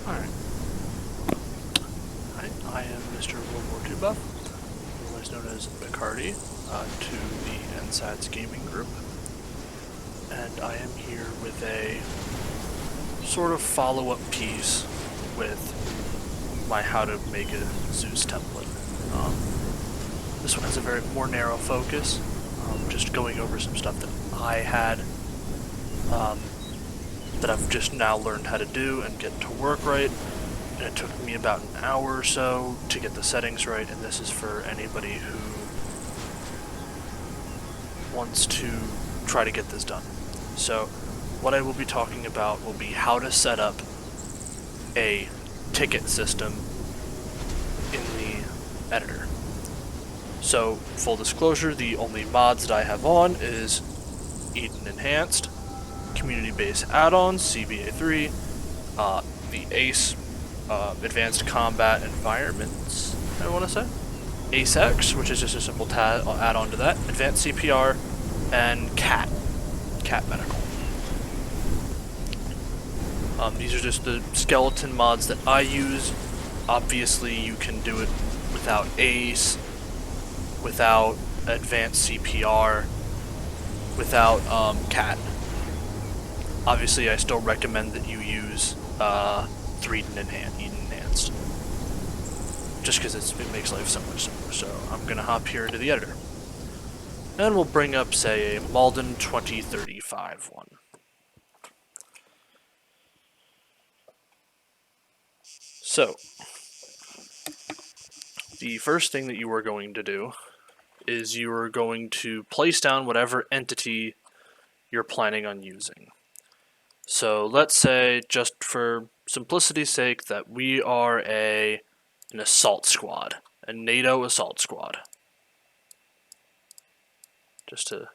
Alright. Hi, I am Mr. World War II Buff, otherwise known as Bacardi, to the NSADS Gaming Group. And I am here with a sort of follow-up piece with my how to make a Zeus template. This one has a very more narrow focus, just going over some stuff that I had that I've just now learned how to do and get to work right. And it took me about an hour or so to get the settings right, and this is for anybody who wants to try to get this done. So what I will be talking about will be how to set up a ticket system in the editor. So, full disclosure, the only mods that I have on is Eden Enhanced, Community-Based Add-ons, CBA3, the ACE, Advanced Combat Environments, I want to say, ACEX, which is just a simple add-on to that, Advanced CPR, and CAT Medical. These are just the skeleton mods that I use. Obviously, you can do it without ACE, without Advanced CPR, without CAT. Obviously, I still recommend that you use Eden Enhanced, just because it makes life so much simpler. So I'm going to hop here into the editor. And we'll bring up, say, a Malden 2035 one. So, the first thing that you are going to do is you are going to place down whatever entity you're planning on using. So let's say, just for simplicity's sake, that we are an assault squad, a NATO assault squad. Just to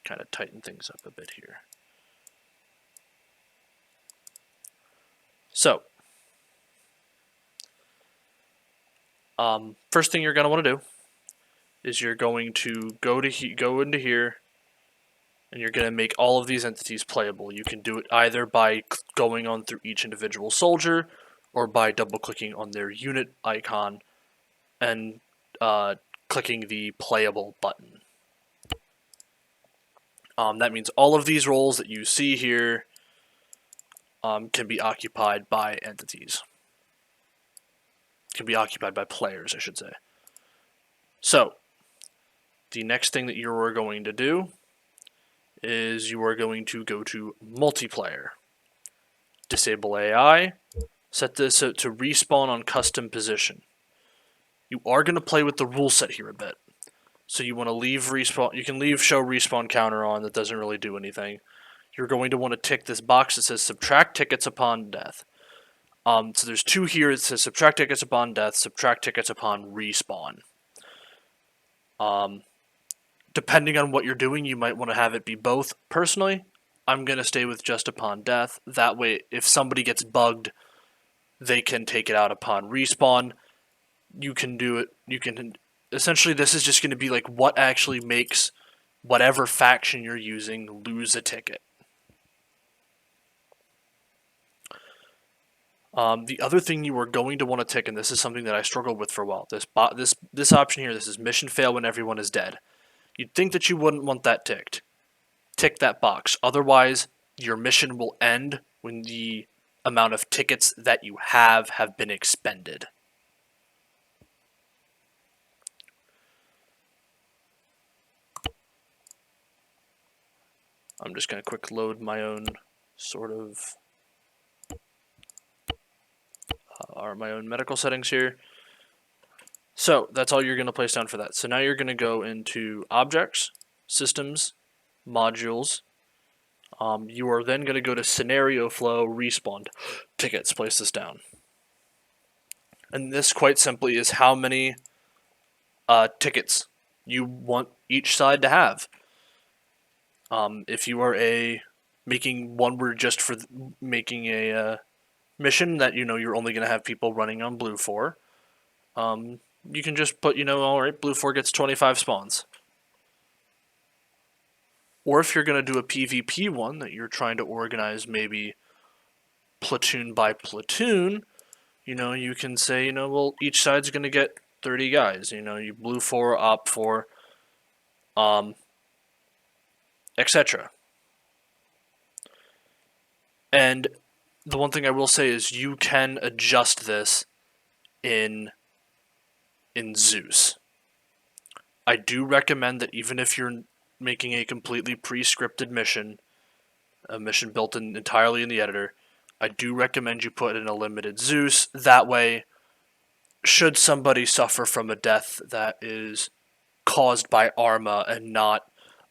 kind of tighten things up a bit here. So, first thing you're going to want to do is you're going to go into here, and you're going to make all of these entities playable. You can do it either by going on through each individual soldier, or by double-clicking on their unit icon and clicking the playable button. That means all of these roles that you see here can be occupied by entities. Can be occupied by players, I should say. So, the next thing that you are going to do is you are going to go to multiplayer. Disable AI. Set this to respawn on custom position. You are going to play with the rule set here a bit. So you want to leave respawn. You can leave show respawn counter on. That doesn't really do anything. You're going to want to tick this box that says subtract tickets upon death. So there's two here. It says subtract tickets upon death, subtract tickets upon respawn. Depending on what you're doing, you might want to have it be both. Personally, I'm going to stay with just upon death. That way, if somebody gets bugged, they can take it out upon respawn. You can do it. You can. Essentially, this is just going to be like what actually makes whatever faction you're using lose a ticket. The other thing you are going to want to tick, and this is something that I struggled with for a while, this option here, this is mission fail when everyone is dead. You'd think that you wouldn't want that ticked. Tick that box. Otherwise, your mission will end when the amount of tickets that you have been expended. I'm just going to quick load my own sort of my own medical settings here. So that's all you're going to place down for that. So now you're going to go into Objects, Systems, Modules. You are then going to go to Scenario Flow, Respawn Tickets. Place this down. And this, quite simply, is how many tickets you want each side to have. If you are making one word just for making a mission that you're only going to have people running on blue for, you can just put, alright, blue 4 gets 25 spawns. Or if you're going to do a PvP one that you're trying to organize maybe platoon by platoon, you can say, well, each side's going to get 30 guys. You blue 4, op 4, etc. And the one thing I will say is you can adjust this in Zeus. I do recommend that even if you're making a completely pre-scripted mission, a mission built entirely in the editor, I do recommend you put in a limited Zeus. That way, should somebody suffer from a death that is caused by ARMA and not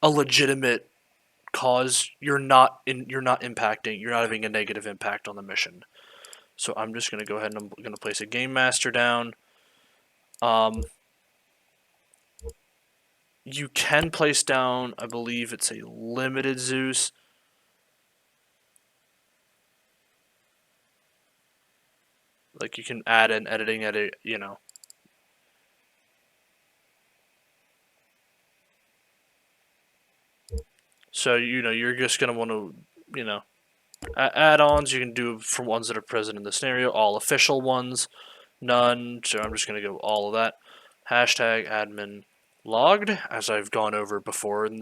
a legitimate cause, you're not having a negative impact on the mission. So I'm just going to go ahead and I'm going to place a game master down. You can place down, I believe it's a limited Zeus. Like, you can add an editing edit, So, you're just going to want to, add-ons you can do for ones that are present in the scenario, all official ones, none, so I'm just going to go all of that. Hashtag admin logged, as I've gone over before in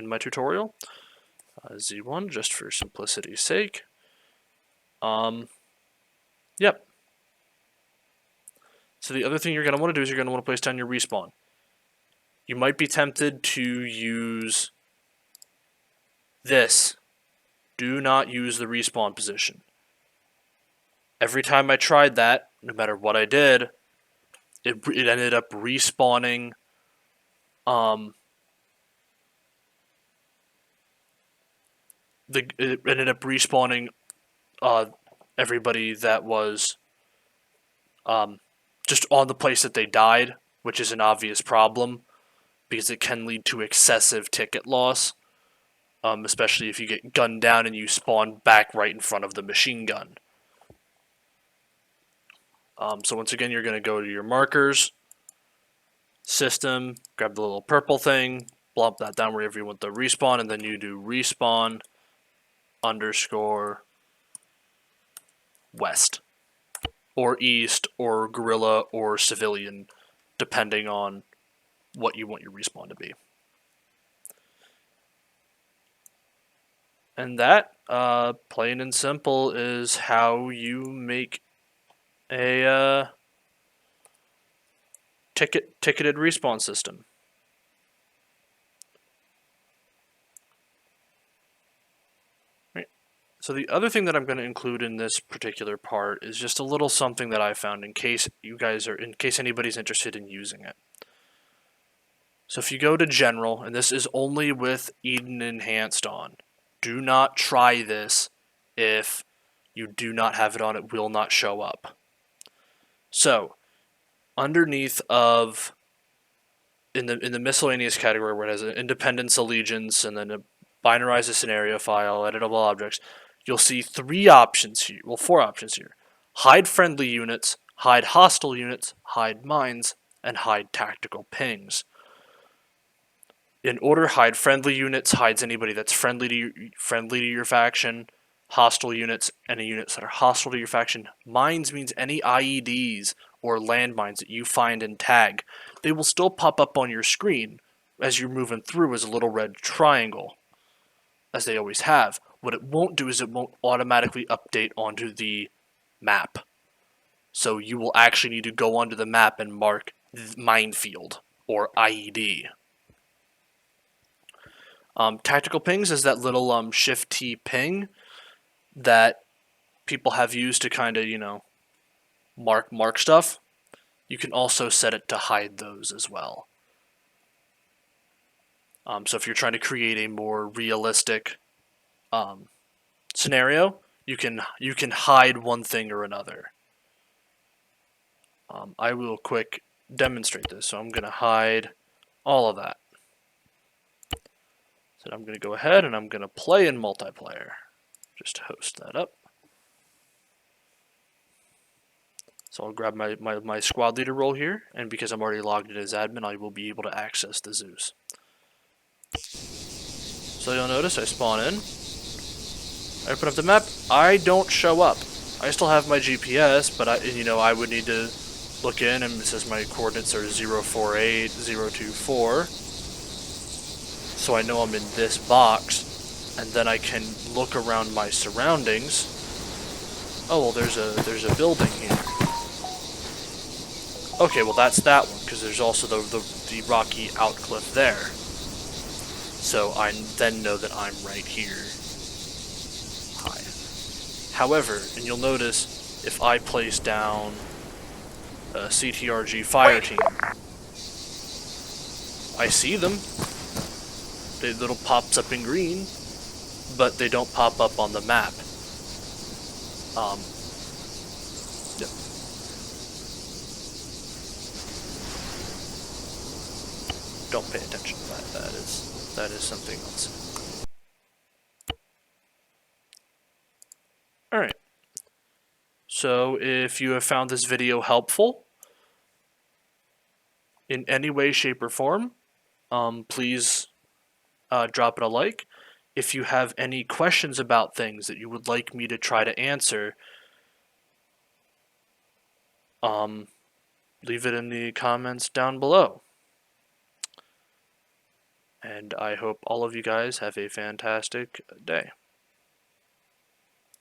my tutorial. Z1, just for simplicity's sake. Yep. So the other thing you're going to want to do is you're going to want to place down your respawn. You might be tempted to use this. Do not use the respawn position. Every time I tried that, no matter what I did, it ended up respawning it ended up respawning everybody that was just on the place that they died, which is an obvious problem because it can lead to excessive ticket loss, especially if you get gunned down and you spawn back right in front of the machine gun. So once again, you're going to go to your markers, system, grab the little purple thing, blump that down wherever you want the respawn, and then you do respawn _ west, or east, or guerrilla, or civilian, depending on what you want your respawn to be. And that, plain and simple, is how you make a ticketed respawn system. So the other thing that I'm going to include in this particular part is just a little something that I found in case anybody's interested in using it. So if you go to General, and this is only with Eden Enhanced on, do not try this if you do not have it on, it will not show up. So, underneath of, in the miscellaneous category where it has an independence allegiance and then a binarize a scenario file, editable objects, you'll see 4 options here. Hide friendly units, hide hostile units, hide mines, and hide tactical pings. In order, hide friendly units hides anybody that's friendly to your faction. Hostile units, any units that are hostile to your faction. Mines means any IEDs or landmines that you find and tag. They will still pop up on your screen as you're moving through as a little red triangle, as they always have. What it won't do is it won't automatically update onto the map. So you will actually need to go onto the map and mark minefield or IED. Tactical pings is that little shift T ping that people have used to kind of, mark stuff. You can also set it to hide those as well. So if you're trying to create a more realistic scenario, you can hide one thing or another. I will quick demonstrate this. So I'm going to hide all of that. So I'm going to go ahead and I'm going to play in multiplayer. Just host that up. So I'll grab my squad leader role here, and because I'm already logged in as admin, I will be able to access the Zeus. So you'll notice I spawn in, I open up the map, I don't show up. I still have my GPS, but I would need to look in, and it says my coordinates are 048, 024. So I know I'm in this box, and then I can look around my surroundings. Oh, well, there's a building here. Okay, well, that's that one, because there's also the rocky outcliff there. So I then know that I'm right here. Hi. However, and you'll notice, if I place down a CTRG fire team, I see them. They little pops up in green, but they don't pop up on the map. Yep. Don't pay attention to that. That is something else. Alright. So if you have found this video helpful in any way, shape, or form, please drop it a like. If you have any questions about things that you would like me to try to answer, leave it in the comments down below. And I hope all of you guys have a fantastic day.